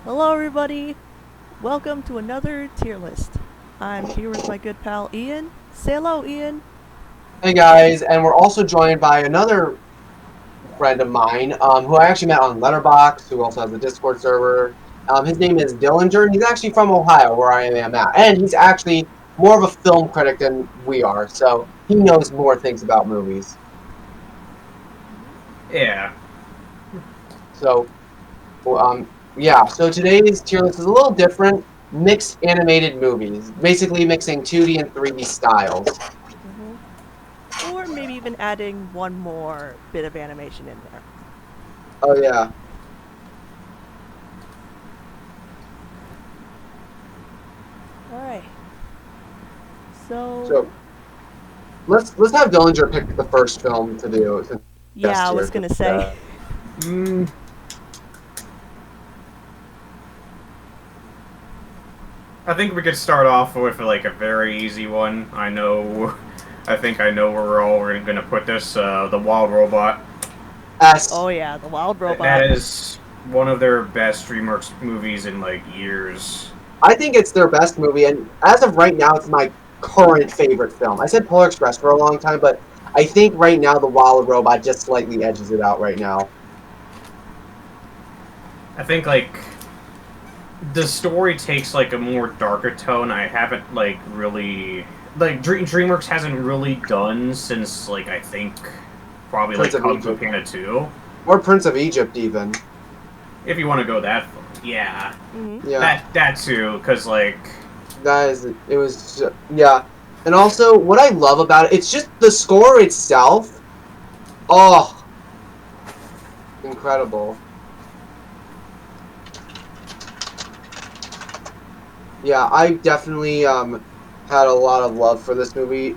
Hello, everybody. Welcome to another tier list. I'm here with my good pal Ian. Say hello, Ian. Hey guys, and we're also joined by another friend of mine, who I actually met on Letterboxd, who also has a Discord server. His name is Dillinger, and he's actually from Ohio, where I am at. And he's actually more of a film critic than we are, so he knows more things about movies. Yeah. So, yeah, so today's tier list is a little different. Mixed animated movies, basically mixing 2D and 3D styles. Or maybe even adding one more bit of animation in there. Oh yeah. Alright. So, So let's have Dillinger pick the first film to do. yeah, I was gonna say. Mm, I think we could start off with like a very easy one. I think I know where we're all gonna put this. The Wild Robot. S. Oh yeah, the Wild Robot. That is one of their best DreamWorks movies in like years. I think it's their best movie, and as of right now, it's my current favorite film. I said Polar Express for a long time, but I think right now The Wild Robot just slightly edges it out right now. I think like the story takes like a more darker tone. I haven't like really like DreamWorks hasn't really done since like I think probably Prince like of Kung Fu Egypt. Panda 2. Or Prince of Egypt, even. If you want to go that far. Yeah. Yeah, That too, because like it was, yeah. And also, what I love about it, it's just the score itself. Oh, incredible. Yeah, I definitely had a lot of love for this movie.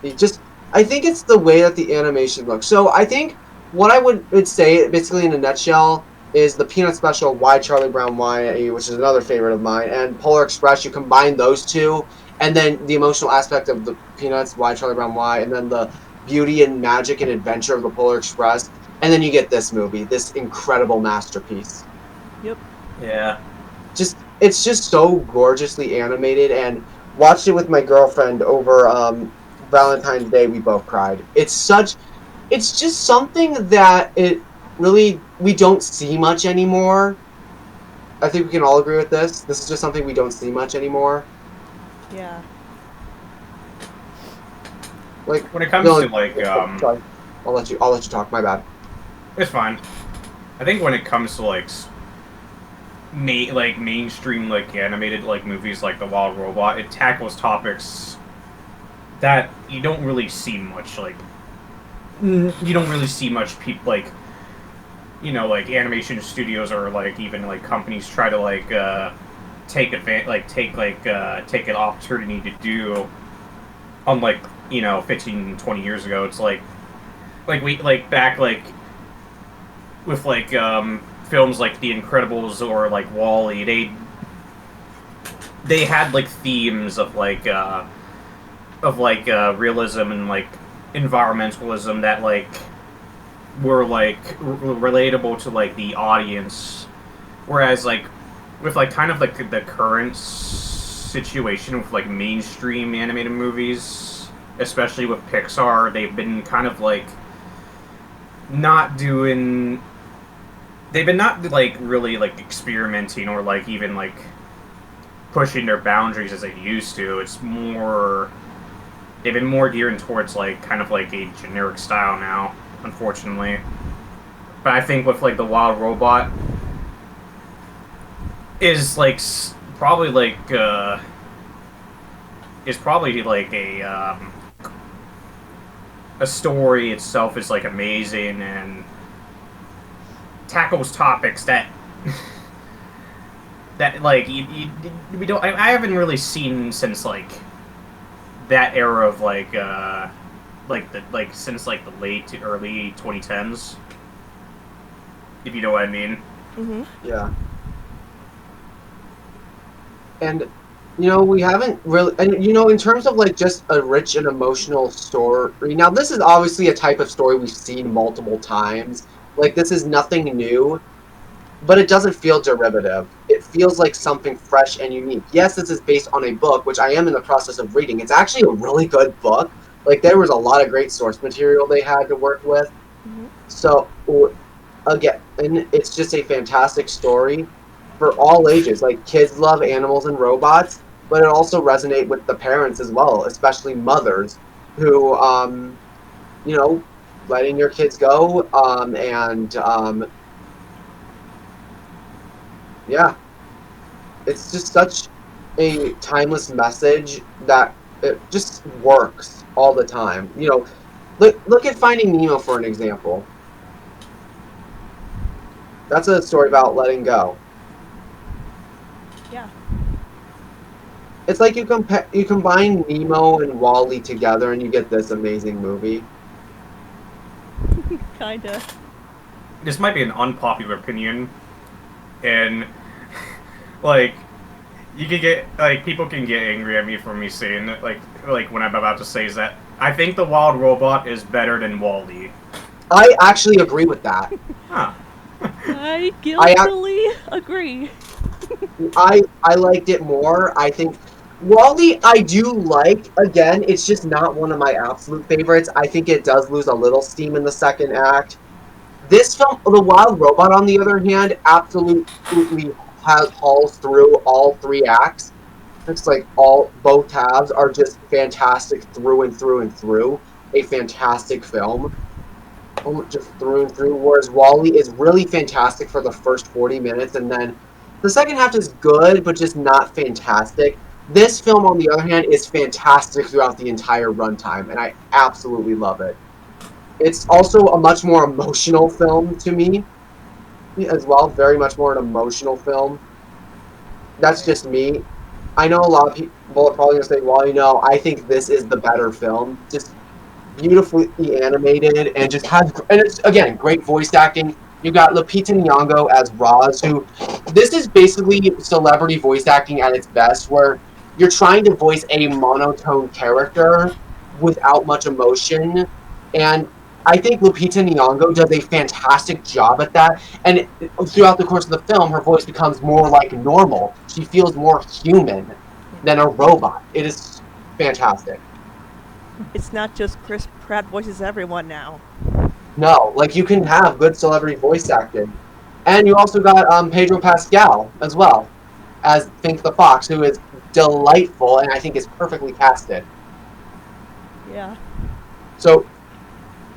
I think it's the way that the animation looks. So I think what I would say, basically in a nutshell, is the Peanut Special, Why Charlie Brown Why, which is another favorite of mine, and Polar Express. You combine those two, and then the emotional aspect of the Peanuts, Why Charlie Brown Why, and then the beauty and magic and adventure of the Polar Express, and then you get this movie, this incredible masterpiece. Yep. yeah. It's just so gorgeously animated, and watched it with my girlfriend over Valentine's Day. We both cried. It's just something that it really we don't see much anymore. I think we can all agree with this. This is just something we don't see much anymore. Yeah. Like When it comes Dylan, to like sorry, I'll let you talk. My bad. it's fine. I think when it comes to like mainstream like animated like movies like The Wild Robot, it tackles topics that you don't really see much like you don't really see much people like like animation studios or like even like companies try to like take advantage like take an opportunity to do on like 15 20 years ago. It's like we like back like with like films like The Incredibles or like Wall-E, they had like themes of realism and like environmentalism that like were like relatable to like the audience, whereas like with like kind of like the current situation with like mainstream animated movies, especially with Pixar, they've been kind of like not doing they've been not like really like experimenting or like even like pushing their boundaries as they used to. It's more they've been more geared towards like kind of like a generic style now, unfortunately. But I think with like the Wild Robot is like probably like is probably like a story itself is like amazing and tackles topics that that like we don't I haven't really seen since like that era of like since like the late to early 2010s, if you know what I mean. Yeah. And we haven't really, and in terms of like just a rich and emotional story. Now, this is obviously a type of story we've seen multiple times. Like this is nothing new, but it doesn't feel derivative. feels like something fresh and unique. Yes, this is based on a book, which I am in the process of reading. It's actually a really good book. Like, there was a lot of great source material they had to work with. Mm-hmm. So, again, and it's just a fantastic story for all ages. Like, kids love animals and robots, but it also resonates with the parents as well, especially mothers who, you know, letting your kids go, yeah, it's just such a timeless message that it just works all the time. You know, look at Finding Nemo for an example. That's a story about letting go. Yeah. It's like you combine Nemo and Wall-E together, and you get this amazing movie. Kinda. This might be an unpopular opinion, and like you could get like people can get angry at me for me saying that, like when I'm about to say is that I think the Wild Robot is better than Wall-E. I actually agree with that. Huh. I guiltily agree. I liked it more. I think Wall-E I do like. Again, it's just not one of my absolute favorites. I think it does lose a little steam in the second act. This film, The Wild Robot, on the other hand, absolutely hauls through all three acts. It's like both halves are just fantastic through and through and through. A fantastic film, just through and through. Whereas Wall-E is really fantastic for the first 40 minutes, and then the second half is good, but just not fantastic. This film, on the other hand, is fantastic throughout the entire runtime, and I absolutely love it. It's also a much more emotional film to me as well. Very much more an emotional film. That's just me. I know a lot of people are probably going to say, well, you know, I think this is the better film. Just beautifully animated and just has, and it's, again, great voice acting. You got Lupita Nyong'o as Roz, who, this is basically celebrity voice acting at its best, where you're trying to voice a monotone character without much emotion, and I think Lupita Nyong'o does a fantastic job at that, and throughout the course of the film, her voice becomes more like normal. She feels more human than a robot. It is fantastic. It's not just Chris Pratt voices everyone now. No, like, you can have good celebrity voice acting. And you also got Pedro Pascal as well as Fink the Fox, who is delightful and I think is perfectly casted. Yeah. So,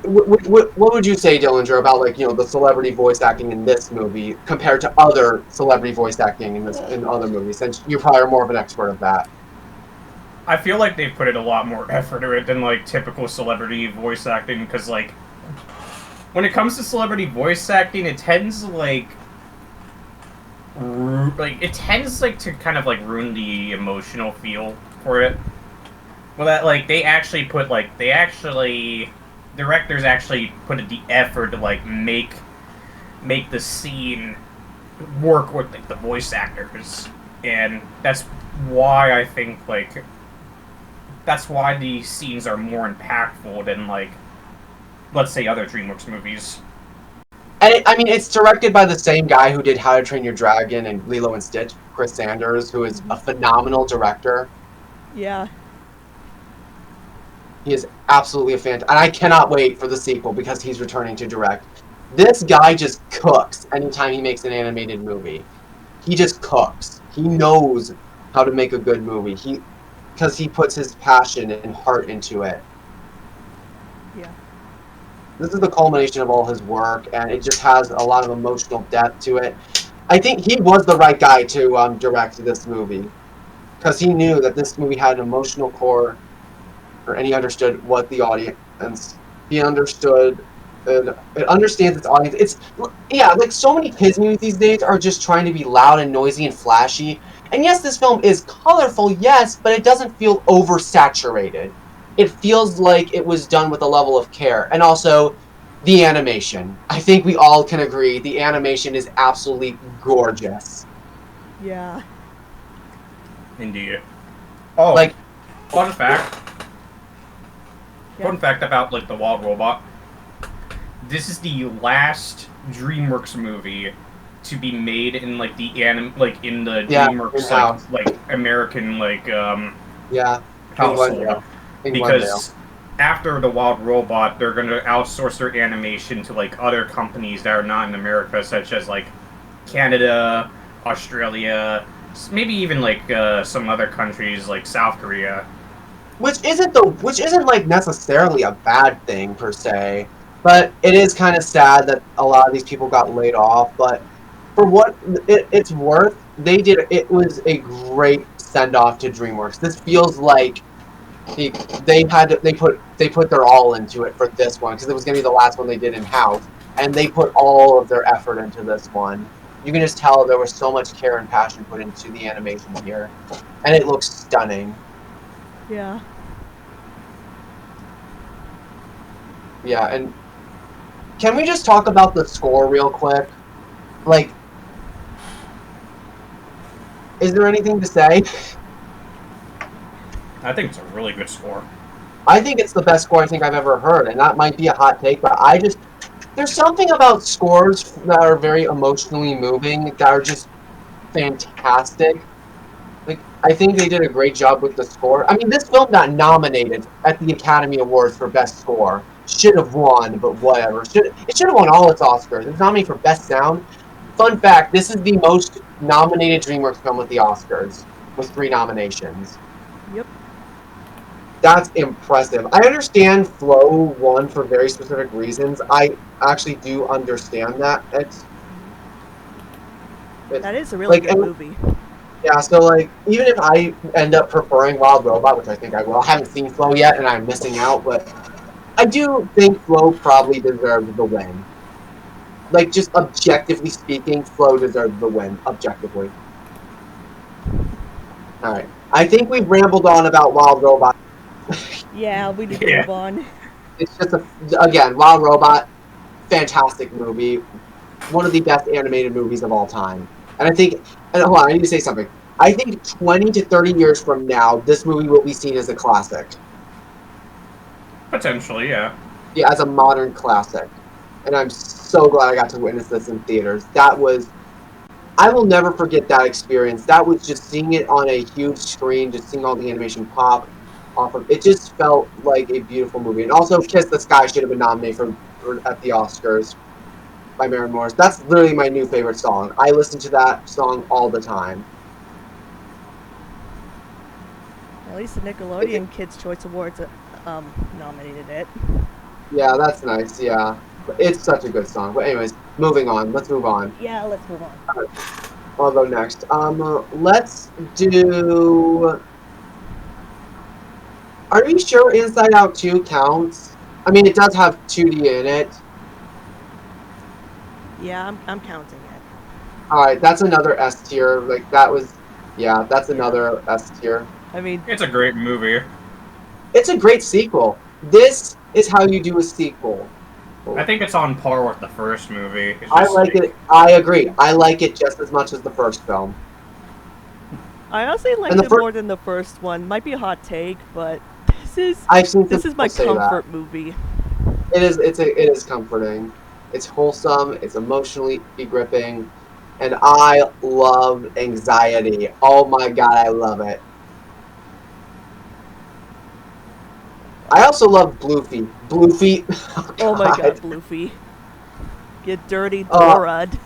what would you say, Dillinger, about, like, you know, the celebrity voice acting in this movie compared to other celebrity voice acting in other movies? Since you probably are more of an expert of that. I feel like they put in a lot more effort into it than like typical celebrity voice acting, because like when it comes to celebrity voice acting, it tends to like to kind of like ruin the emotional feel for it. Well, that like directors actually put in the effort to like make the scene work with like the voice actors, and that's why I think like that's why these scenes are more impactful than like, let's say, other DreamWorks movies. And I mean, it's directed by the same guy who did How to Train Your Dragon and Lilo and Stitch, Chris Sanders, who is a phenomenal director. Yeah. He is absolutely a fan, and I cannot wait for the sequel because he's returning to direct. This guy just cooks anytime he makes an animated movie. He just cooks. He knows how to make a good movie. Because he puts his passion and heart into it. Yeah. This is the culmination of all his work, and it just has a lot of emotional depth to it. I think he was the right guy to direct this movie, because he knew that this movie had an emotional core, and he understood what the audience. He understood. It understands its audience. It's like so many kids movies these days are just trying to be loud and noisy and flashy. And yes, this film is colorful, yes, but it doesn't feel oversaturated. It feels like it was done with a level of care. And also, the animation. I think we all can agree the animation is absolutely gorgeous. Yeah. Indeed. Oh, Like, fun fact. Yeah. Fun fact about like the Wild Robot. This is the last DreamWorks movie to be made in like the in the Yeah, DreamWorks in-house. like American Yeah, in household, Glendale. In Glendale. because after the Wild Robot, they're going to outsource their animation to like other companies that are not in America, such as like Canada, Australia, maybe even like some other countries like South Korea. Which isn't like necessarily a bad thing per se, but it is kind of sad that a lot of these people got laid off. But for what it's worth, it was a great send off to DreamWorks. This feels like they put their all into it for this one because it was going to be the last one they did in house, and they put all of their effort into this one. You can just tell there was so much care and passion put into the animation here, and it looks stunning. Yeah. Yeah, and can we just talk about the score real quick? Like, is there anything to say? I think it's a really good score. I think it's the best score I think I've ever heard, and that might be a hot take, but there's something about scores that are very emotionally moving that are just fantastic. Like, I think they did a great job with the score. I mean, this film got nominated at the Academy Awards for Best Score. Should have won, but whatever. It should have won all its Oscars. It was nominated for Best Sound. Fun fact, this is the most nominated DreamWorks film at the Oscars, with 3 nominations. Yep. That's impressive. I understand Flow won for very specific reasons. I actually do understand that. That is a really like, good movie. Yeah, so like, even if I end up preferring Wild Robot, which I think I will, I haven't seen Flow yet and I'm missing out, but I do think Flow probably deserved the win. Like, just objectively speaking, Flow deserved the win, objectively. Alright. I think we've rambled on about Wild Robot. Yeah, we need to move on. It's just, again, Wild Robot, fantastic movie. One of the best animated movies of all time. And I think, and hold on, I need to say something. I think 20 to 30 years from now, this movie will be seen as a classic. Potentially, yeah. Yeah, as a modern classic. And I'm so glad I got to witness this in theaters. I will never forget that experience. That was just seeing it on a huge screen, just seeing all the animation pop off of it. Just felt like a beautiful movie. And also, Kiss the Sky should have been nominated at the Oscars by Maren Morris. That's literally my new favorite song. I listen to that song all the time. At least the Nickelodeon Kids' Choice Awards nominated it. Yeah, that's nice, yeah. But it's such a good song. But anyways, moving on. Let's move on. Yeah, let's move on. I'll go next. Let's do... Are you sure Inside Out 2 counts? I mean, it does have 2D in it. Yeah, I'm counting it. Alright, that's another S tier. Like, that was... Yeah, that's another S tier. I mean... It's a great movie. It's a great sequel. This is how you do a sequel. I think it's on par with the first movie. I like it. I agree. I like it just as much as the first film. I honestly liked it more than the first one. Might be a hot take, but this is my comfort movie. It is comforting. It's wholesome. It's emotionally gripping, and I love anxiety. Oh my god, I love it. I also love Bluefy. Bluefy. Oh my god, Bluefy. You dirty Dorad.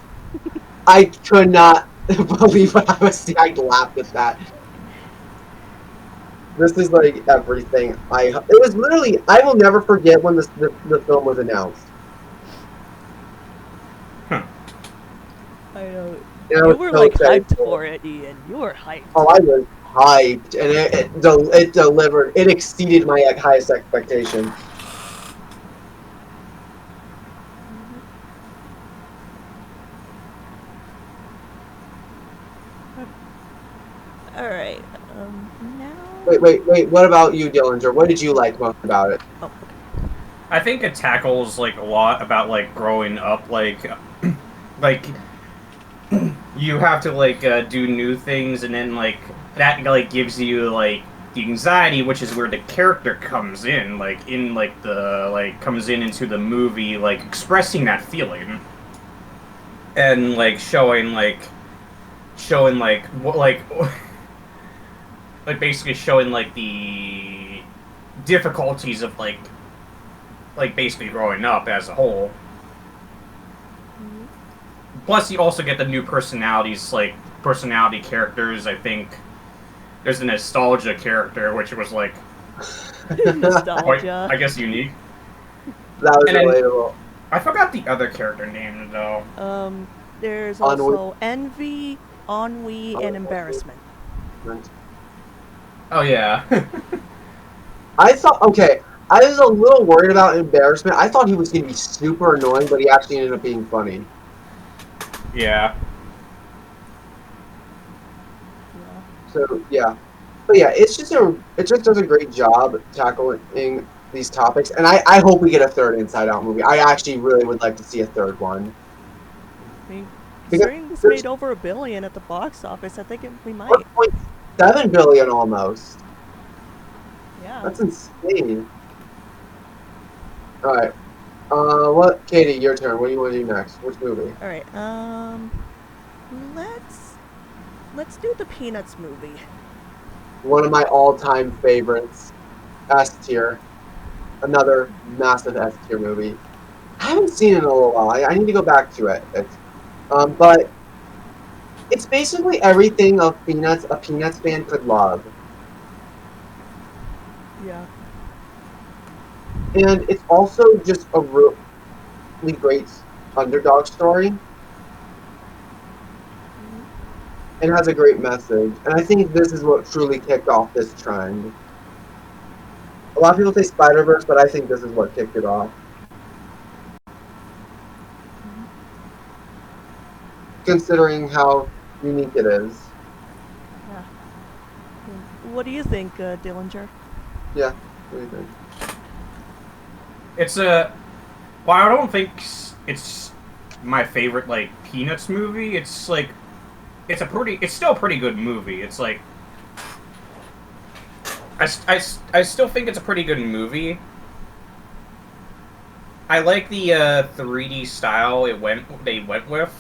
I could not believe what I was seeing. I laughed at that. This is like everything. It was literally, I will never forget when the film was announced. Huh. I know. You were so like hyped for it, Ian. You were hyped. Oh, I was hyped, and it delivered. It exceeded my highest expectation. All right. Now. Wait. What about you, Dillinger? What did you like most about it? Oh. I think it tackles like a lot about like growing up, like you have to like do new things, and then like that like gives you like the anxiety, which is where the character comes in, comes in into the movie, like expressing that feeling. and like showing like what like like basically showing like the difficulties of like basically growing up as a whole. Mm-hmm. Plus, you also get the new personalities, like personality characters. I think there's a nostalgia character, which was like quite, Nostalgia. I guess, unique. That was And relatable. I forgot the other character name though. There's Ennui. also envy, ennui, and embarrassment. Oh yeah. I thought, okay, I was a little worried about embarrassment. I thought he was going to be super annoying, but he actually ended up being funny. Yeah. So yeah, but yeah, it just does a great job tackling these topics, and I hope we get a third Inside Out movie. I actually really would like to see a third one. I mean, considering this made over $1 billion at the box office, I think we might. 1.7 billion almost. Yeah. That's insane. All right. What, Katie? Your turn. What do you want to do next? Which movie? All right. Let's do the Peanuts movie. One of my all-time favorites. S tier. Another massive S tier movie. I haven't seen it in a little while. I need to go back to it. But it's basically everything a Peanuts fan could love. Yeah. And it's also just a really great underdog story. And has a great message. And I think this is what truly kicked off this trend. A lot of people say Spider-Verse, but I think this is what kicked it off. Considering how unique it is. Yeah. What do you think, Dillinger? Yeah, what do you think? It's a... Well, I don't think it's my favorite, like, Peanuts movie. It's, like... It's still a pretty good movie. It's, like... I still think it's a pretty good movie. I like the 3D style they went with.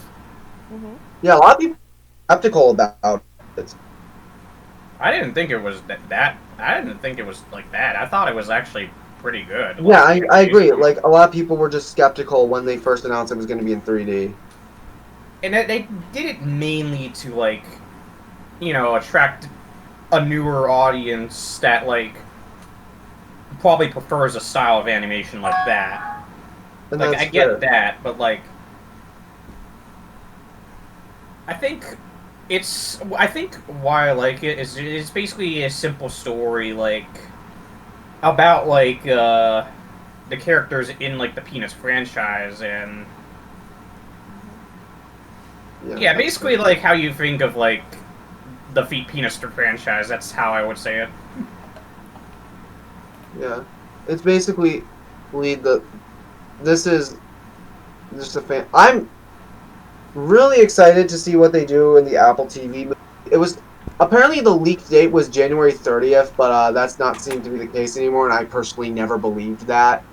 Mm-hmm. Yeah, a lot of people are skeptical about it. I didn't think it was that. I didn't think it was like that. I thought it was actually pretty good. Yeah, I agree. Like, a lot of people were just skeptical when they first announced it was going to be in 3D. And they did it mainly to, like, you know, attract a newer audience that, like, probably prefers a style of animation like that. And like, I get that, but, like, I think why I like it is it's basically a simple story, like, about, like, the characters in, like, the Peanuts franchise, and yeah, basically, like, how you think of, like, the Peanuts franchise. That's how I would say it. Yeah. It's basically this is just a fan. I'm really excited to see what they do in the Apple TV. It was apparently the leaked date was January 30th, but that's not seemed to be the case anymore, and I personally never believed that.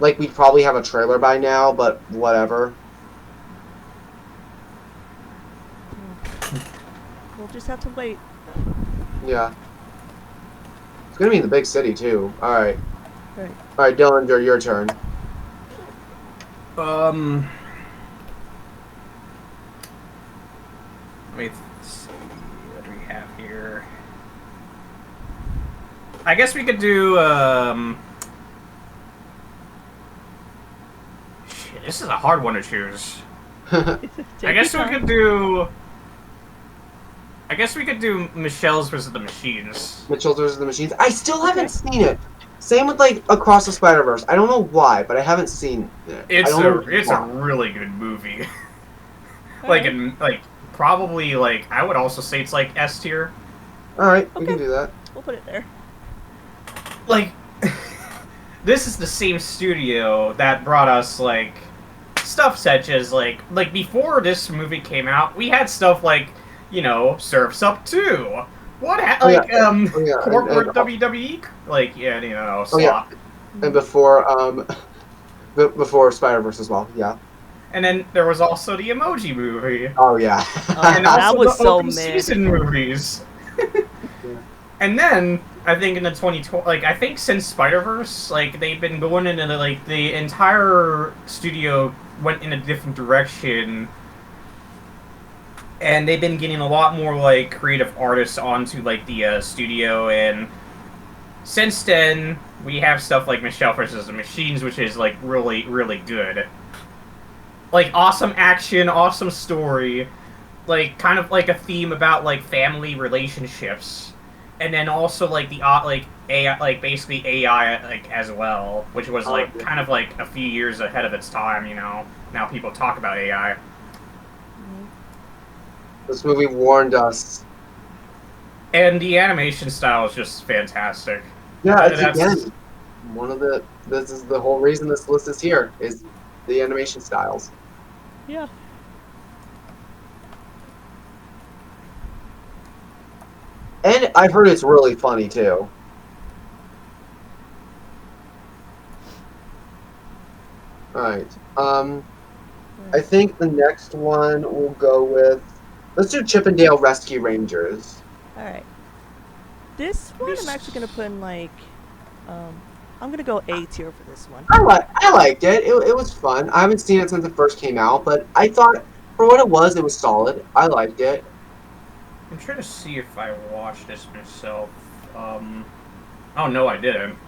Like, we'd probably have a trailer by now, but whatever. We'll just have to wait. Yeah. It's gonna be in the big city, too. Alright. Right. Alright, Dillinger, your turn. Let me see. What do we have here? I guess we could do, Shit, this is a hard one to choose. I guess we could do Michelle's versus the Machines. Michelle's versus the Machines. I still haven't seen it. Same with, like, Across the Spider-Verse. I don't know why, but I haven't seen it. It's a really good movie. Probably, like, I would also say it's, like, S tier. Alright, we can do that. We'll put it there. Like, this is the same studio that brought us, like, stuff such as, like, before this movie came out, we had stuff like, you know, Surf's Up 2. Corporate WWE? Like, yeah, you know, slop. And before Spider-Verse as well, yeah. And then there was also the Emoji Movie. Oh yeah. And also that was the so open season movies. Yeah. And then I think in the 2020, like I think since Spider-Verse, like they've been going into like the entire studio went in a different direction, and they've been getting a lot more like creative artists onto like the studio. And since then, we have stuff like Michelle vs. the Machines, which is like really really good. Like awesome action, awesome story, like kind of like a theme about like family relationships, and then also like the like AI, like basically AI like as well, which was like kind of like a few years ahead of its time. You know, now people talk about AI. This movie warned us. And the animation style is just fantastic. Yeah, it's again one of the. This is the whole reason this list is here is the animation styles. Yeah. And I've heard it's really funny too. Alright. I think the next one we'll go with. Let's do Chip 'n Dale Rescue Rangers. Alright. This one I'm actually gonna put in like I'm gonna go A tier for this one. I liked it. It was fun. I haven't seen it since it first came out, but I thought for what it was solid. I liked it. I'm trying to see if I watched this myself. Oh no, I didn't.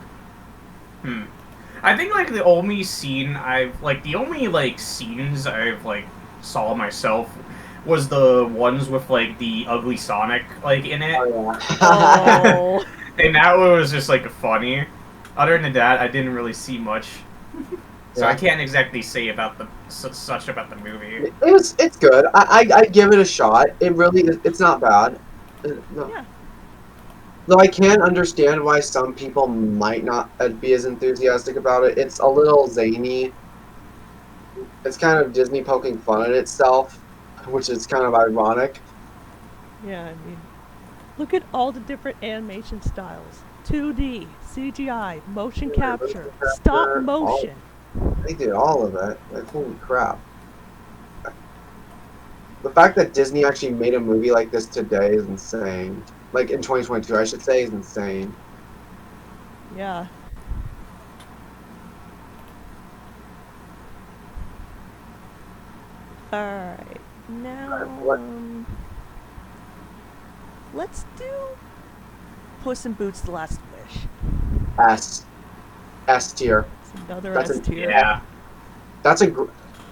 I think like the only scene the only like scenes I've like saw myself was the ones with like the ugly Sonic like in it. Oh, yeah. Oh. And that one was just like funny. Other than that, I didn't really see much, so Yeah. I can't exactly say about such about the movie. It's good. I give it a shot. It really it's not bad. No. Yeah. Though I can understand why some people might not be as enthusiastic about it. It's a little zany. It's kind of Disney poking fun at itself, which is kind of ironic. Yeah, I mean, look at all the different animation styles. 2D, CGI, motion capture, stop motion. They did all of it. Like, holy crap. The fact that Disney actually made a movie like this today is insane. Like, in 2022, I should say, is insane. Yeah. Alright, now, let's do Puss in Boots: The Last Wish. S tier. It's another S tier. Yeah. That's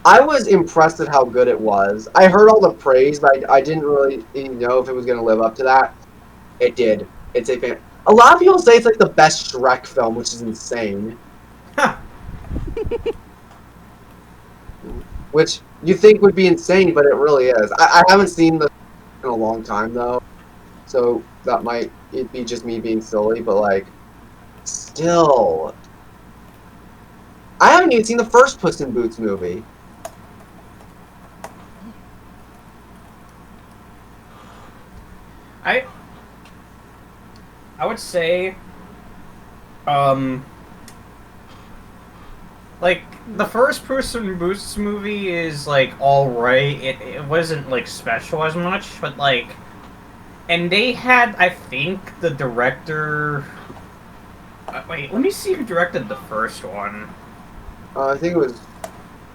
I was impressed at how good it was. I heard all the praise, but I didn't really know if it was going to live up to that. It did. It's a fan. A lot of people say it's like the best Shrek film, which is insane. Which you think would be insane, but it really is. I haven't seen the in a long time though, so that might be just me being silly. But like, still, I haven't even seen the first Puss in Boots movie. I would say, like, the first Puss in Boots movie is, like, alright. It wasn't, like, special as much, but, like, and they had, I think, the director... wait, let me see who directed the first one. I think it was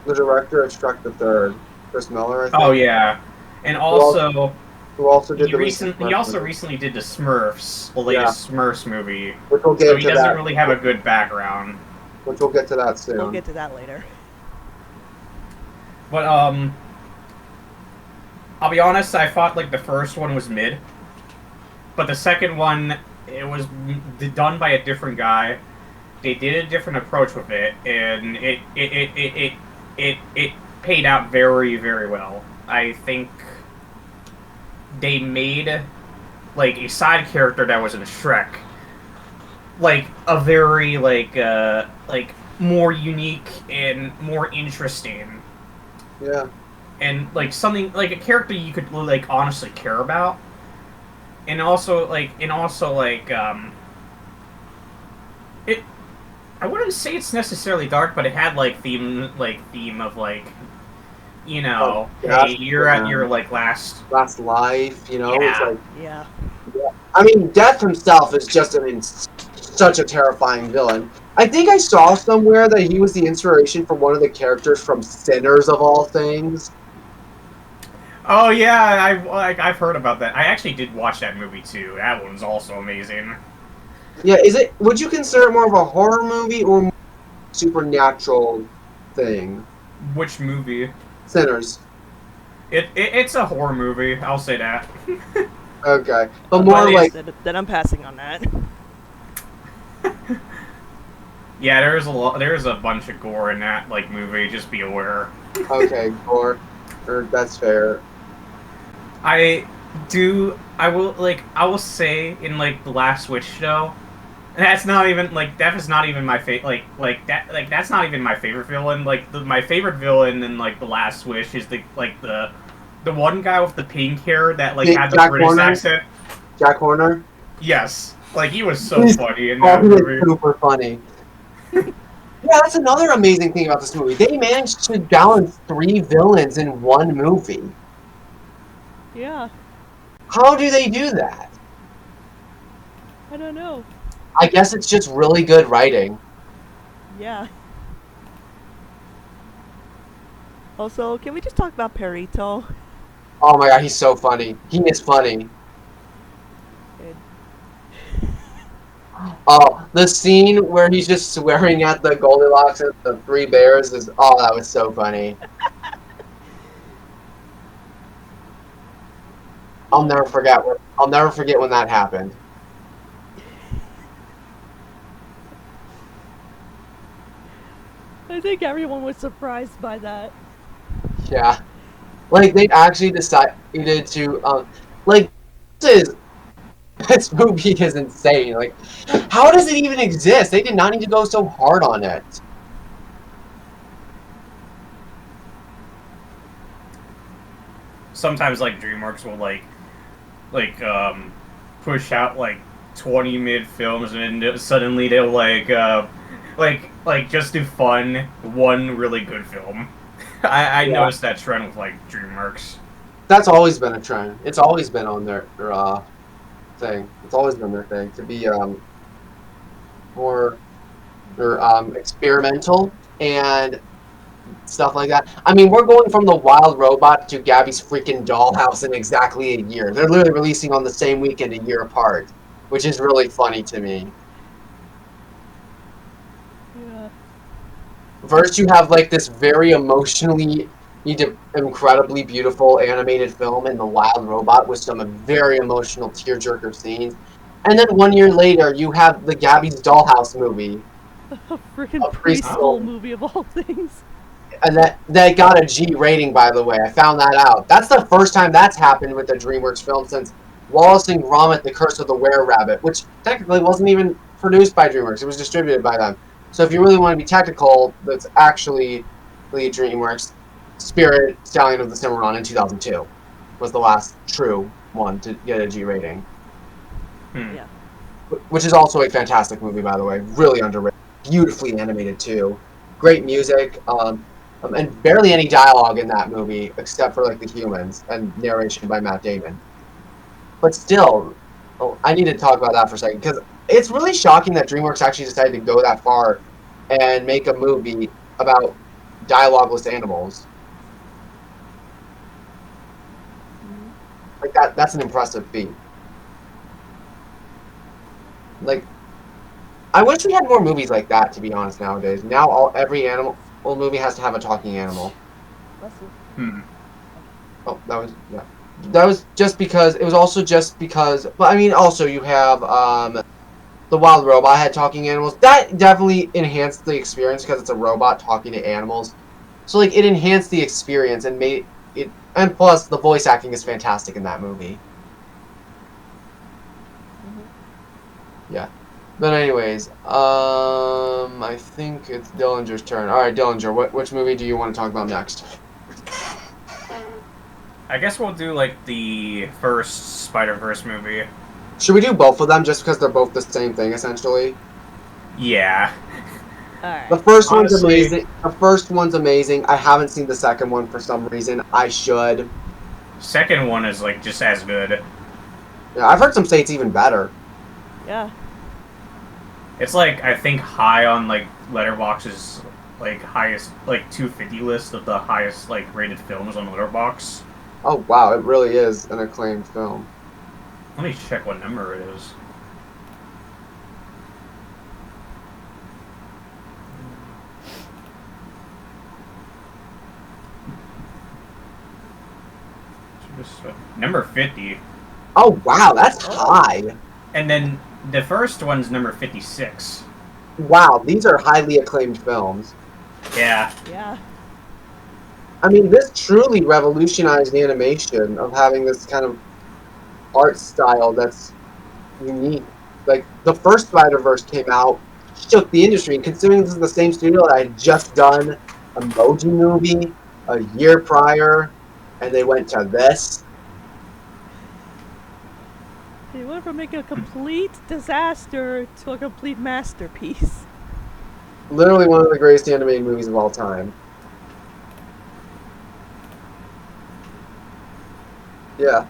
the director of Shrek the Third, Chris Miller, I think. Oh, yeah. And also... Who also did he also recently did the Smurfs, the latest Smurfs movie. Which we'll get so he to doesn't that. really have a good background. Which we'll get to that soon. We'll get to that later. But I'll be honest, I thought like the first one was mid, but the second one, it was done by a different guy. They did a different approach with it, and it paid out very, very well. I think they made like a side character that was in Shrek like a very like more unique and more interesting. Yeah. And like something like a character you could like honestly care about. And also it I wouldn't say it's necessarily dark, but it had like theme of like you know, Death, hey, you're at your like last. last life, you know? It's Yeah. like, Yeah. I mean, Death himself is just such a terrifying villain. I think I saw somewhere that he was the inspiration for one of the characters from Sinners of all things. Oh yeah, I've heard about that. I actually did watch that movie too. That one's also amazing. Yeah, would you consider it more of a horror movie or more supernatural thing? Which movie? Sinners. It's a horror movie. I'll say that. Okay. But Well, more like then I'm passing on that. Yeah, there's a bunch of gore in that like movie. Just be aware. okay, gore. That's fair. I I will say in like the last Witch show, that's not even like Death is not even my favorite. That's not even my favorite villain. Like my favorite villain in like the last Wish is the one guy with the pink hair that like had the Jack British Horner? accent. Jack Horner? Yes, like he was so He's- funny in Oh, that he was movie. super funny. Yeah, that's another amazing thing about this movie. They managed to balance 3 villains in one movie. Yeah. How do they do that? I don't know. I guess it's just really good writing. Yeah. Also, can we just talk about Perito? Oh my god, he's so funny. He is funny. Oh, the scene where he's just swearing at the Goldilocks and the 3 bears is, oh, that was so funny. I'll never forget when that happened. I think everyone was surprised by that. Yeah. Like, they actually decided to, like, this movie is insane. Like, how does it even exist? They did not need to go so hard on it. Sometimes like DreamWorks will push out like 20 mid films and then suddenly they'll just do fun one really good film. I Yeah. noticed that trend with like DreamWorks. That's always been a trend. It's always been on their thing. It's always been their thing to be more experimental and stuff like that. I mean, we're going from the Wild Robot to Gabby's freaking Dollhouse in exactly a year. They're literally releasing on the same weekend, a year apart, which is really funny to me. Yeah. First, you have like this very emotionally, incredibly beautiful animated film in The Wild Robot with some very emotional tearjerker scenes. And then 1 year later, you have the Gabby's Dollhouse movie. A freaking A preschool. preschool movie of all things. And that got a G rating, by the way. I found that out. That's the first time that's happened with a DreamWorks film since Wallace and Gromit: The Curse of the Were-Rabbit, which technically wasn't even produced by DreamWorks. It was distributed by them. So if you really want to be technical, that's actually the DreamWorks. Spirit Stallion of the Cimarron in 2002 was the last true one to get a G rating. Yeah. Which is also a fantastic movie, by the way. Really underrated. Beautifully animated, too. Great music. And barely any dialogue in that movie, except for like the humans and narration by Matt Damon. But still, I need to talk about that for a second because it's really shocking that DreamWorks actually decided to go that far and make a movie about dialogueless animals. Like that's an impressive feat. Like, I wish we had more movies like that. To be honest, nowadays, now every animal movie has to have a talking animal. Oh, that was just because it was also just because. But I mean, also you have the Wild Robot had talking animals. That definitely enhanced the experience because it's a robot talking to animals. So like it enhanced the experience and made it. And plus, the voice acting is fantastic in that movie. Yeah. But anyways, I think it's Dillinger's turn. All right, Dillinger, which movie do you want to talk about next? I guess we'll do like the first Spider-Verse movie. Should we do both of them just because they're both the same thing essentially? Yeah. Alright. The first one's Honestly, amazing. The first one's amazing. I haven't seen the second one for some reason. I should. second one is like just as good. Yeah, I've heard some say it's even better. Yeah. It's like I think high on like Letterboxd's like highest like 250 list of the highest like rated films on Letterboxd. Oh wow, it really is an acclaimed film. Let me check what number it is. Number 50. Oh wow, that's high. And then the first one's number 56. Wow, these are highly acclaimed films. Yeah. Yeah. I mean, this truly revolutionized animation of having this kind of art style that's unique. Like, the first Spider-Verse came out, shook the industry, and considering this is the same studio that had just done Emoji Movie a year prior, and they went to this. They went from making a complete disaster to a complete masterpiece. Literally one of the greatest animated movies of all time. Yeah.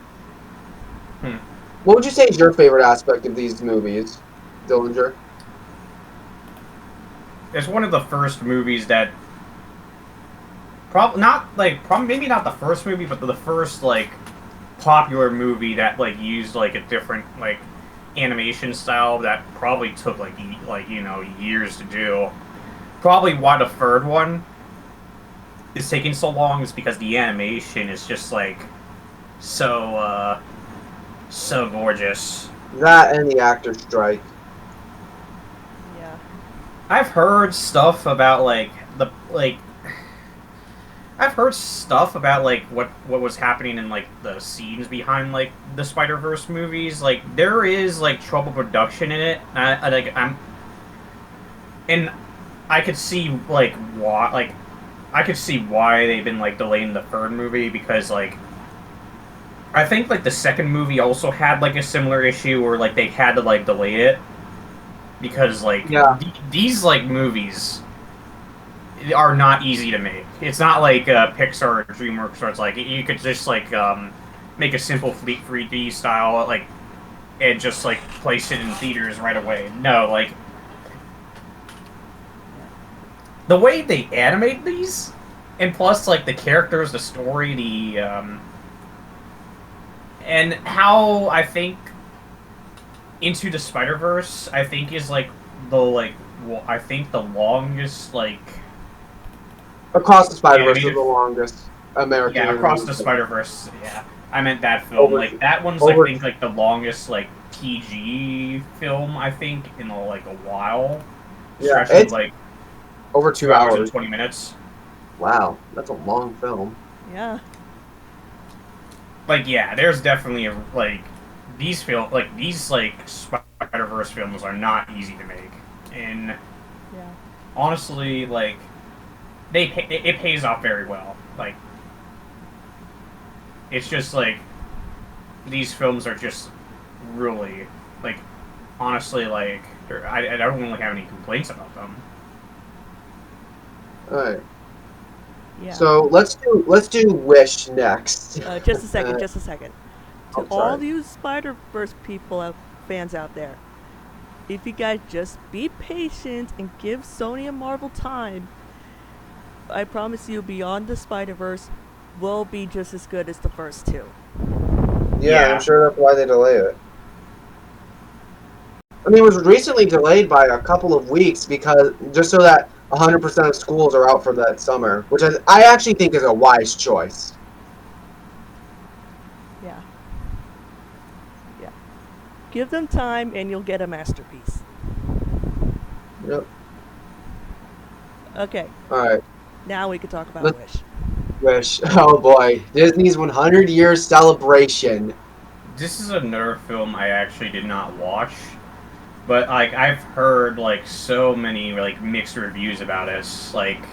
What would you say is your favorite aspect of these movies, Dillinger? It's one of the first movies that maybe not the first movie, but the first like popular movie that like used like a different like animation style that probably took like years to do. Probably why the third one is taking so long is because the animation is just like so gorgeous. That and the actor strike. Yeah. I've heard stuff about I've heard stuff about like what was happening in like the scenes behind like the Spider-Verse movies. Like there is like trouble production in it. And I could see I could see why they've been like delaying the third movie because like I think like the second movie also had like a similar issue where like they had to like delay it because like these like movies are not easy to make. It's not like Pixar or DreamWorks where it's like you could just like make a simple 3D style like and just like place it in theaters right away. No, like the way they animate these, and plus like the characters, the story, and how I think Into the Spider-Verse I think is like I think the longest like Across the Spider-Verse is the longest American. Yeah, Across the Spider-Verse. Yeah, I meant that film. Like that one's I think like the longest like PG film I think in like a while. Yeah, it's like over 2 hours and 20 minutes. Wow, that's a long film. Yeah. Like yeah, there's definitely these Spider-Verse films are not easy to make, and yeah, honestly, like it pays off very well. Like it's just like these films are just really like honestly like I don't really have any complaints about them. All right. Yeah. So let's do Wish next. Just a second. Just a second. To I'm all sorry. you Spider-Verse fans out there, if you guys just be patient and give Sony and Marvel time, I promise you, Beyond the Spider-Verse will be just as good as the first two. Yeah, I'm sure that's why they delay it. I mean, it was recently delayed by a couple of weeks because just so that 100% of schools are out for that summer, which I actually think is a wise choice. Yeah. Yeah. Give them time and you'll get a masterpiece. Yep. Okay. All right. Now we can talk about Wish. Wish. Oh boy. Disney's 100-year celebration. This is another film I actually did not watch. But like I've heard like so many like mixed reviews about it. Like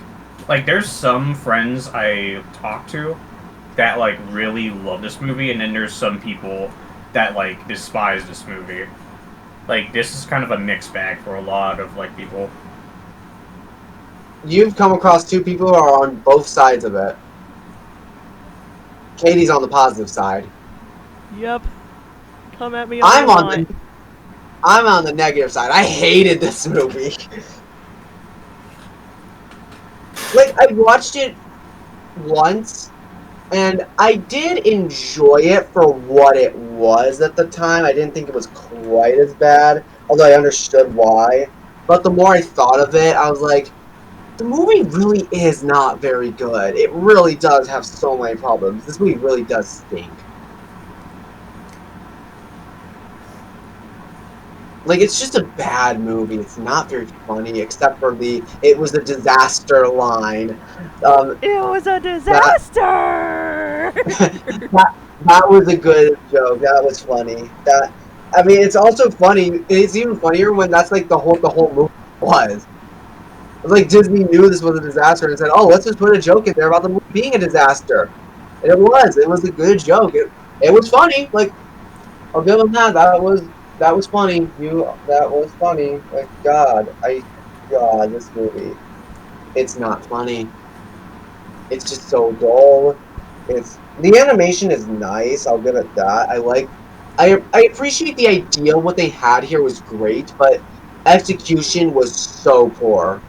there's some friends I talk to that like really love this movie, and then there's some people that like despise this movie. Like this is kind of a mixed bag for a lot of like people. you've come across two people who are on both sides of it. Katie's on the positive side. Yep. Come at me all you want. I'm on the negative side. I hated this movie. Like, I watched it once, and I did enjoy it for what it was at the time. I didn't think it was quite as bad, although I understood why. But the more I thought of it, I was like, the movie really is not very good. It really does have so many problems. This movie really does stink. Like, it's just a bad movie. It's not very funny, except for it was a disaster line. It was a disaster! That was a good joke. That was funny. I mean, it's also funny. It's even funnier when that's like the whole movie was. It's like Disney knew this was a disaster and said, "Oh, let's just put a joke in there about the movie being a disaster." And it was. It was a good joke. It was funny. Like, I'll give them that. That was funny. That was funny. Like, God, this movie. It's not funny. It's just so dull. The animation is nice. I'll give it that. I appreciate the idea. What they had here was great, but execution was so poor.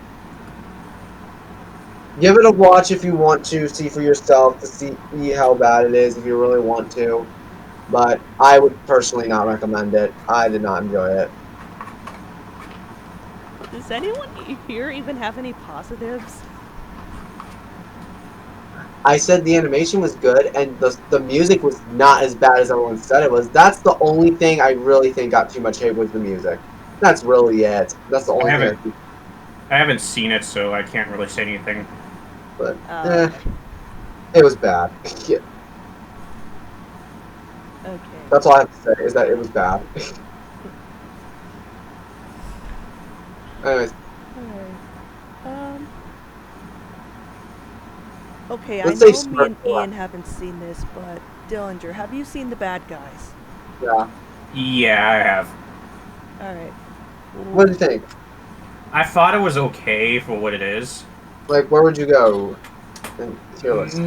Give it a watch if you want to see for yourself to see how bad it is if you really want to. But I would personally not recommend it. I did not enjoy it. Does anyone here even have any positives? I said the animation was good and the music was not as bad as everyone said it was. That's the only thing I really think got too much hate was the music. That's really it. That's the only thing. I haven't seen it, so I can't really say anything. But it was bad. Yeah. Okay. That's all I have to say is that it was bad. Anyways. Alright. Okay, Let's I say know me and Smurf. Ian haven't seen this, but Dillinger, have you seen The Bad Guys? Yeah. Yeah, I have. Alright. What do you think? I thought it was okay for what it is. Like, where would you go in tier list?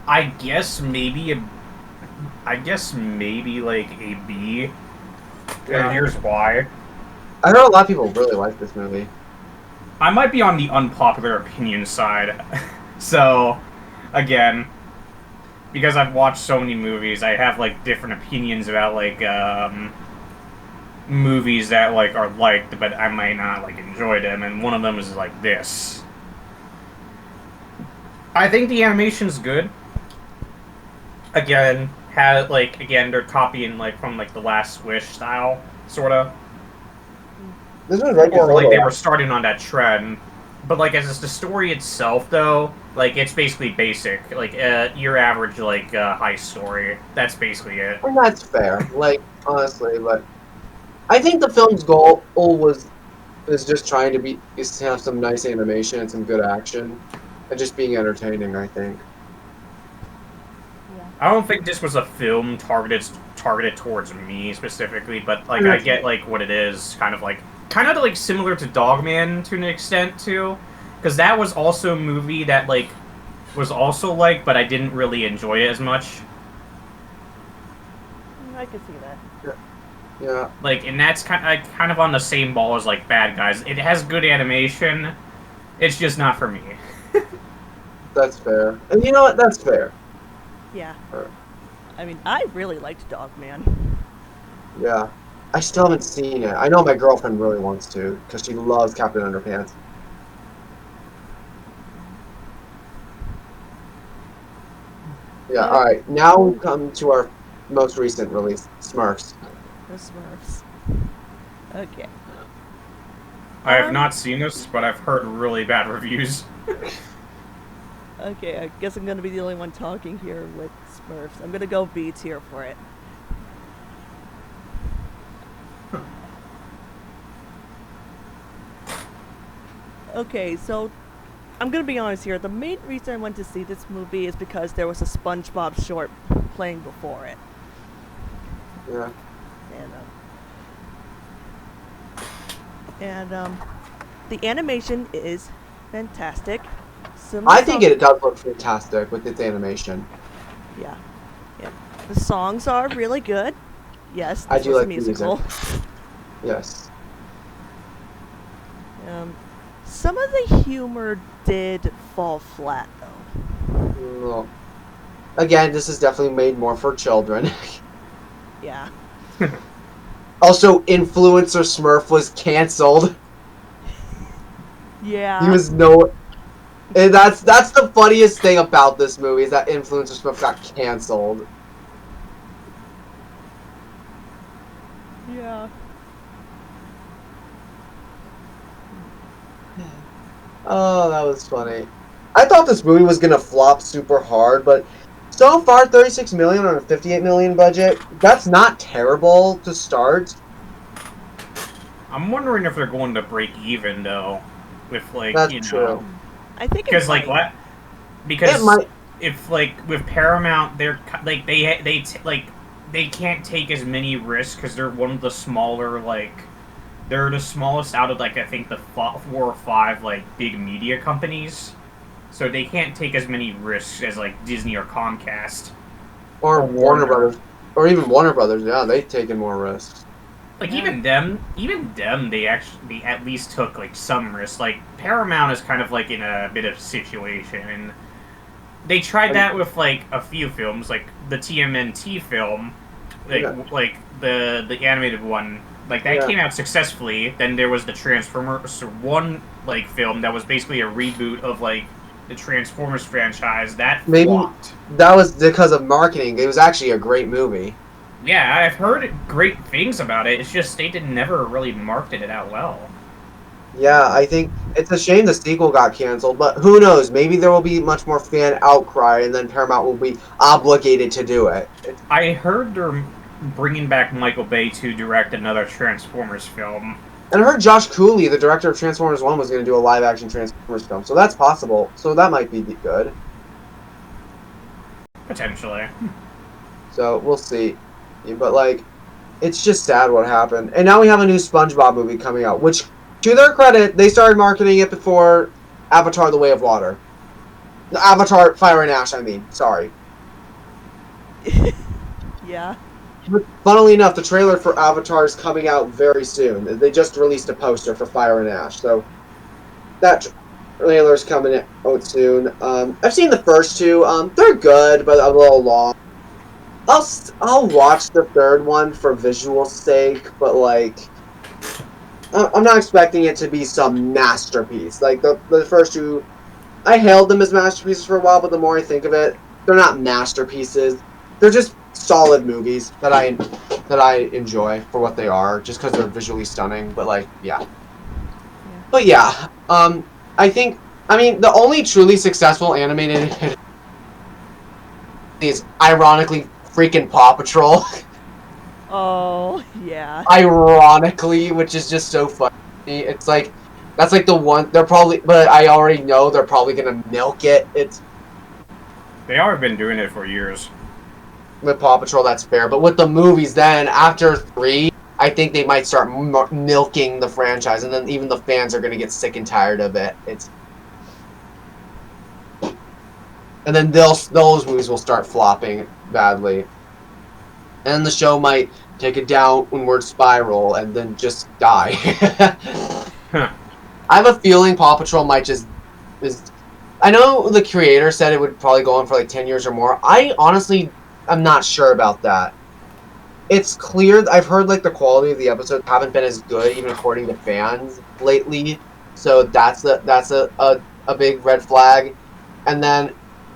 I guess maybe like a B. Yeah. And here's why. I heard a lot of people really like this movie. I might be on the unpopular opinion side. So, again, because I've watched so many movies, I have like different opinions about like movies that like are liked, but I might not like enjoy them, and one of them is like this. I think the animation's good. Again, they're copying like from like the Last Wish style, sorta. This was right Or before like they were starting on that trend. But like as the story itself though, like it's basically basic. Like your average like heist story. That's basically it. And that's fair. Like, honestly, but I think the film's goal is just trying to have some nice animation and some good action. And just being entertaining, I think. I don't think this was a film targeted towards me specifically, but like I get like what it is, kind of like similar to Dogman to an extent too, because that was also a movie that like was also like, but I didn't really enjoy it as much. I can see that. Yeah. Like, and that's kind of on the same ball as like Bad Guys. It has good animation, it's just not for me. That's fair. And you know what? That's fair. Yeah. Right. I mean, I really liked Dogman. Yeah. I still haven't seen it. I know my girlfriend really wants to, because she loves Captain Underpants. Yeah, alright. Now we come to our most recent release, Smurfs. The Smurfs. Okay. I have not seen this, but I've heard really bad reviews. Okay, I guess I'm gonna be the only one talking here with Smurfs. I'm gonna go B tier for it. Okay, so I'm gonna be honest here. The main reason I went to see this movie is because there was a SpongeBob short playing before it. Yeah. And And the animation is fantastic. I think it does look fantastic with its animation. Yeah. The songs are really good. Yes, I this do was a like the music. musical. Yes. Some of the humor did fall flat, though. Well, again, this is definitely made more for children. Yeah. Also, Influencer Smurf was canceled. Yeah. He was no. And that's the funniest thing about this movie is that Influencer Smurf got canceled. Yeah. Oh, that was funny. I thought this movie was gonna flop super hard, but so far, 36 million on a 58 million budget. That's not terrible to start. I'm wondering if they're going to break even though, with like That's you know, true. I think because like might. what? Because It might. if like with Paramount, they're like they can't take as many risks because they're one of the smaller they're the smallest out of like I think the 4 or 5 like big media companies, so they can't take as many risks as like Disney or Comcast Or Warner Brothers. Or even Warner Brothers, yeah, they've taken more risks. Like Yeah. even them, they at least took like some risks. Like Paramount is kind of like in a bit of situation, and they tried that with like a few films, like the TMNT film, like the animated one, like that came out successfully. Then there was the Transformers one like film that was basically a reboot of like the Transformers franchise that flopped. That was because of marketing. It was actually a great movie. Yeah, I've heard great things about it. It's just they never really marketed it out well. Yeah, I think it's a shame the sequel got canceled, but who knows? Maybe there will be much more fan outcry, and then Paramount will be obligated to do it. I heard they're bringing back Michael Bay to direct another Transformers film. And I heard Josh Cooley, the director of Transformers 1, was going to do a live-action Transformers film, so that's possible. So that might be good. Potentially. So we'll see. But, like, it's just sad what happened. And now we have a new SpongeBob movie coming out, which, to their credit, they started marketing it before Avatar: The Way of Water. Avatar: Fire and Ash, I mean. Sorry. Yeah. But funnily enough, the trailer for Avatar is coming out very soon. They just released a poster for Fire and Ash, so that trailer's coming out soon. I've seen the first two. They're good, but a little long. I'll watch the third one for visual sake, but like, I'm not expecting it to be some masterpiece. Like the first two, I hailed them as masterpieces for a while, but the more I think of it, they're not masterpieces. They're just solid movies that I enjoy for what they are, just because they're visually stunning. But like, yeah. But yeah, I mean, the only truly successful animated is ironically freaking Paw Patrol. Oh, yeah. Ironically, which is just so funny. It's like, that's like the one, but I already know they're probably gonna milk it. They have been doing it for years. With Paw Patrol, that's fair. But with the movies, then, after 3, I think they might start milking the franchise, and then even the fans are gonna get sick and tired of it. And then those movies will start flopping badly. And the show might take a downward spiral and then just die. Huh. I have a feeling Paw Patrol might I know the creator said it would probably go on for like 10 years or more. I honestly am not sure about that. It's clear, I've heard like the quality of the episodes haven't been as good, even according to fans lately. So that's a big red flag. And then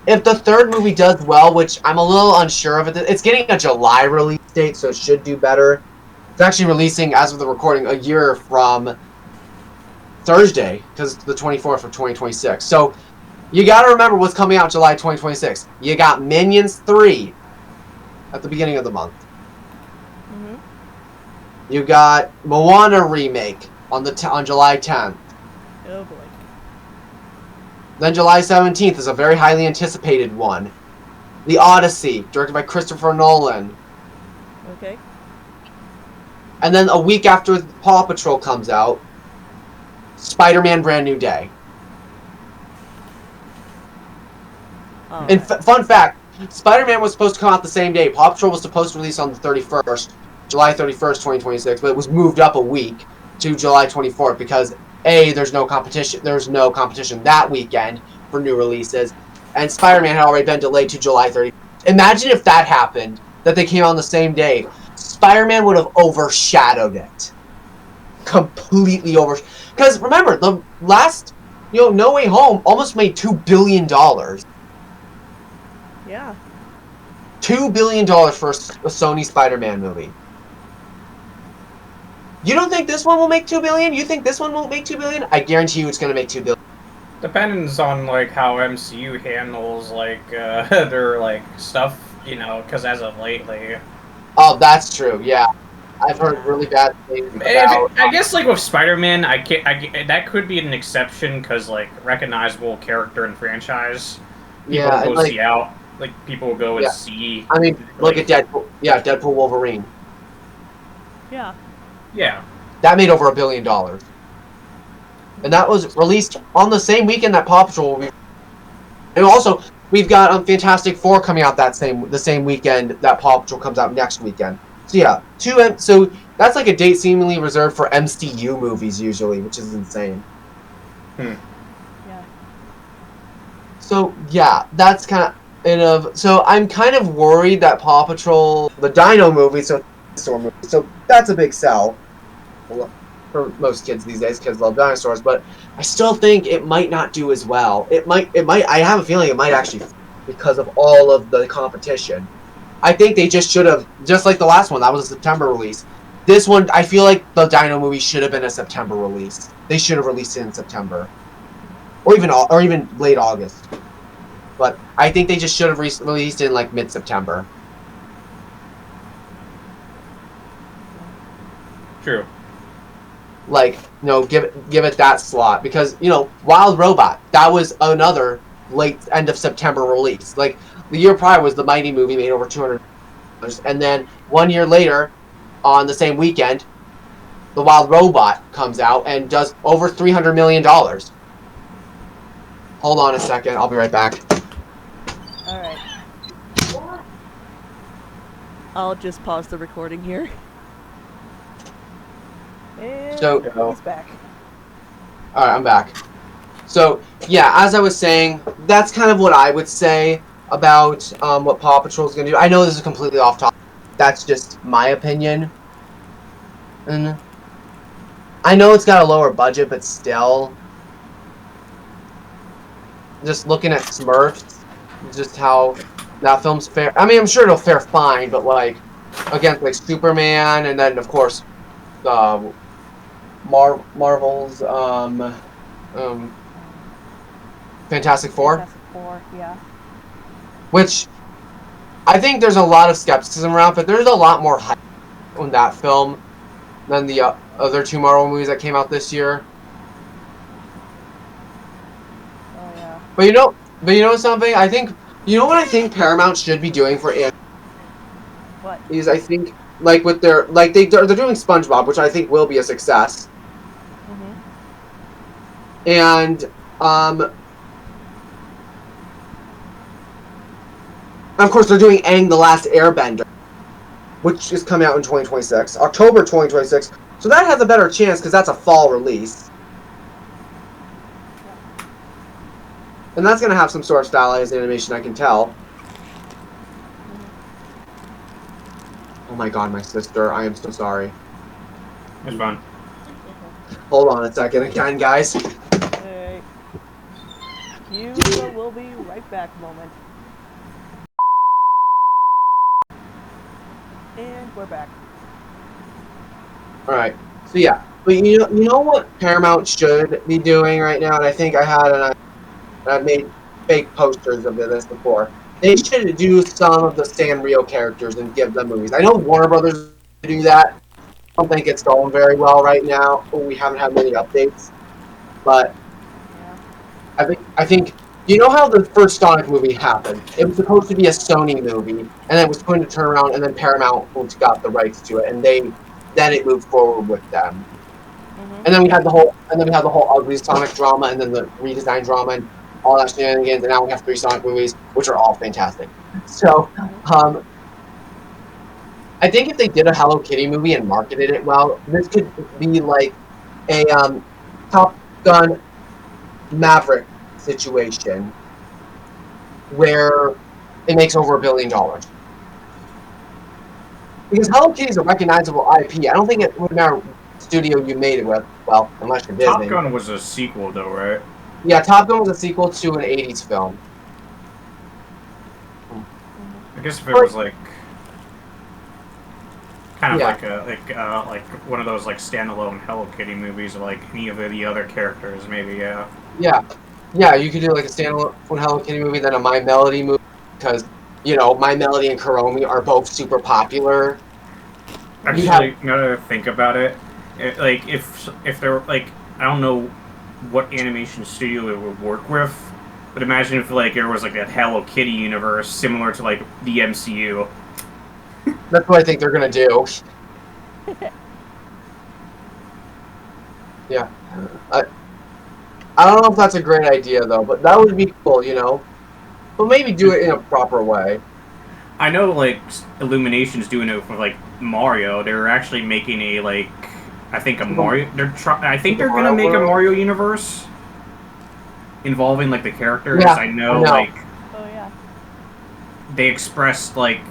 if the third movie does well, which I'm a little unsure of, it's getting a July release date, so it should do better. It's actually releasing, as of the recording, a year from Thursday, because the 24th of 2026. So you got to remember what's coming out July 2026. You got Minions 3 at the beginning of the month. Mm-hmm. You got Moana remake on July 10th. Oh, boy. Then July 17th is a very highly anticipated one. The Odyssey, directed by Christopher Nolan. Okay. And then a week after Paw Patrol comes out, Spider-Man Brand New Day. Oh, And fun fact, Spider-Man was supposed to come out the same day. Paw Patrol was supposed to release on the 31st, July 31st, 2026, but it was moved up a week to July 24th because A, there's no competition that weekend for new releases, and Spider-Man had already been delayed to July 30th. Imagine if that happened, that they came out on the same day. Spider-Man would have overshadowed it. Completely over. Because remember, the last, No Way Home almost made $2 billion. yeah. $2 billion for a Sony Spider-Man movie. You don't think this one will make $2 billion? You think this one won't make $2 billion? I guarantee you it's going to make $2 billion. Depends on like how MCU handles like their like stuff, because as of lately. Oh, that's true. Yeah, I've heard really bad things about. I guess like with Spider-Man, that could be an exception because like recognizable character and franchise. People Yeah, will go see out. Like people will go and see. I mean, look at Deadpool. Yeah, Deadpool Wolverine. Yeah. Yeah. That made over $1 billion. And that was released on the same weekend that Paw Patrol will be. And also, we've got Fantastic Four coming out the same weekend that Paw Patrol comes out next weekend. So yeah, so that's like a date seemingly reserved for MCU movies usually, which is insane. Yeah. So yeah, that's kind of so I'm kind of worried that Paw Patrol, the Dino movie, so that's a big sell for most kids these days. Kids love dinosaurs, but I still think it might not do as well. It might. I have a feeling it might actually, because of all of the competition. I think they just should have, just like the last one, that was a September release. This one, I feel like the Dino movie should have been a September release. They should have released it in September, or even late August. But I think they just should have released it in like mid-September. True. Like, give it that slot, because Wild Robot, that was another late end of September release. Like the year prior was the Mighty movie, made over $200, and then 1 year later, on the same weekend, the Wild Robot comes out and does over $300 million. Hold on a second, I'll be right back. All right. I'll just pause the recording here. And he's back. Alright, I'm back. So, yeah, as I was saying, that's kind of what I would say about what Paw Patrol is going to do. I know this is completely off topic. That's just my opinion. And I know it's got a lower budget, but still. Just looking at Smurfs, just how that film's fare. I mean, I'm sure it'll fare fine, but like, against like Superman, and then of course, Marvel's Fantastic Four. Fantastic Four, yeah. Which I think there's a lot of skepticism around, but there's a lot more hype on that film than the other two Marvel movies that came out this year. Oh yeah. But you know something? I think what I think Paramount should be doing for What? is, I think, like with their they're doing SpongeBob, which I think will be a success. Mm-hmm. And of course they're doing Aang the Last Airbender, which is coming out in 2026, October 2026. So that has a better chance because that's a fall release. And that's going to have some sort of stylized animation, I can tell. Oh my god, my sister. I am so sorry. It's fun. Hold on a second again, guys. Hey. You will be right back, moment. And we're back. Alright. So yeah. But you know what Paramount should be doing right now? And I think I've made fake posters of this before. They should do some of the Sanrio characters and give them movies. I know Warner Brothers do that. I don't think it's going very well right now. We haven't had many updates. But Yeah. I think you know how the first Sonic movie happened? It was supposed to be a Sony movie, and it was going to turn around, and then Paramount got the rights to it, and then it moved forward with them. And then we had the whole ugly Sonic drama, and then the redesign drama, and all that shenanigans. And now we have 3 Sonic movies, which are all fantastic. So, I think if they did a Hello Kitty movie and marketed it well, this could be like a Top Gun Maverick situation where it makes over $1 billion. Because Hello Kitty is a recognizable IP. I don't think it would matter what studio you made it with. Well, unless you're Disney. Top Gun was a sequel, though, right? Yeah, Top Gun was a sequel to an 80s film. I guess if it was like kind of Yeah. like one of those like standalone Hello Kitty movies, or like any of the other characters, maybe. Yeah. Yeah, you could do like a standalone Hello Kitty movie, then a My Melody movie, because, you know, My Melody and Kuromi are both super popular. Actually, now that I think about it, like if they're like, I don't know what animation studio it would work with, but imagine if like there was like a Hello Kitty universe similar to like the MCU. That's what I think they're gonna do. Yeah. I don't know if that's a great idea though, but that would be cool, you know. But maybe do it in a proper way. I know like Illumination's doing it for like Mario. They're actually making a like, I think a Mario. I think they're gonna make a Mario universe involving like the characters. Yeah, I know. Oh yeah. They expressed like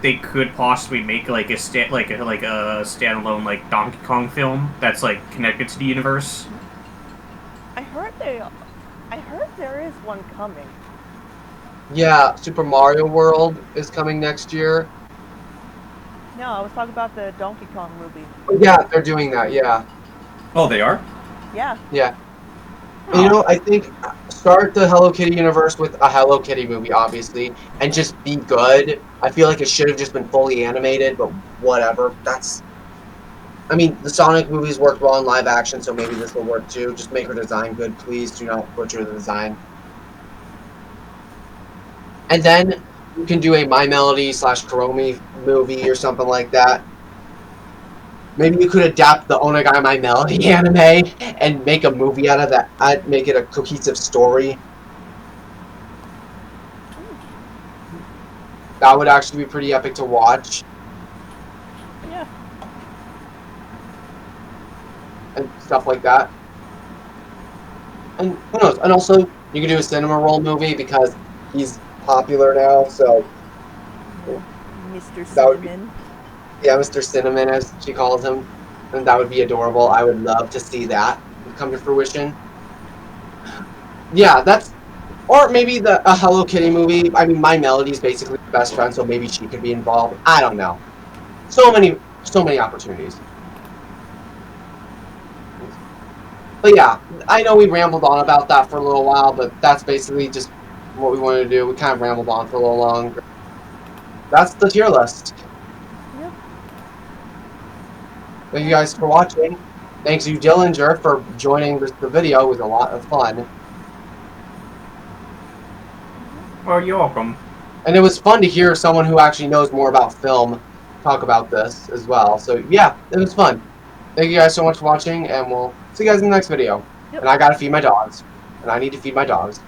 they could possibly make like a standalone like Donkey Kong film that's like connected to the universe. I heard there is one coming. Yeah, Super Mario World is coming next year. No, I was talking about the Donkey Kong movie. Yeah, they're doing that, yeah. Oh, they are? Yeah. Yeah. And, you know, I think start the Hello Kitty universe with a Hello Kitty movie, obviously, and just be good. I feel like it should have just been fully animated, but whatever. I mean, the Sonic movies worked well in live action, so maybe this will work too. Just make her design good, please. Do not butcher the design. And then you can do a My Melody / Kuromi movie or something like that. Maybe you could adapt the Onagai My Melody anime and make a movie out of that. I'd make it a cohesive story. That would actually be pretty epic to watch. Yeah. And stuff like that. And who knows? And also, you could do a Cinema Roll movie because he's popular now, so... Mr. That Cinnamon. Yeah, Mr. Cinnamon, as she calls him. And that would be adorable. I would love to see that come to fruition. Yeah, that's... Or maybe a Hello Kitty movie. I mean, My Melody is basically the best friend, so maybe she could be involved. I don't know. So many opportunities. But yeah, I know we rambled on about that for a little while, but that's basically just what we wanted to do. We kind of rambled on for a little longer. That's the tier list. Yep. Thank you guys for watching. Thanks to Dillinger for joining the video. It was a lot of fun. Well, you're welcome. And it was fun to hear someone who actually knows more about film talk about this as well. So yeah, it was fun. Thank you guys so much for watching, and we'll see you guys in the next video. Yep. And I gotta feed my dogs. And I need to feed my dogs.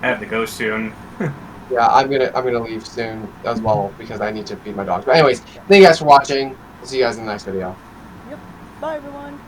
I have to go soon. Yeah, I'm gonna leave soon as well because I need to feed my dogs. But anyways, thank you guys for watching. We'll see you guys in the next video. Yep. Bye, everyone.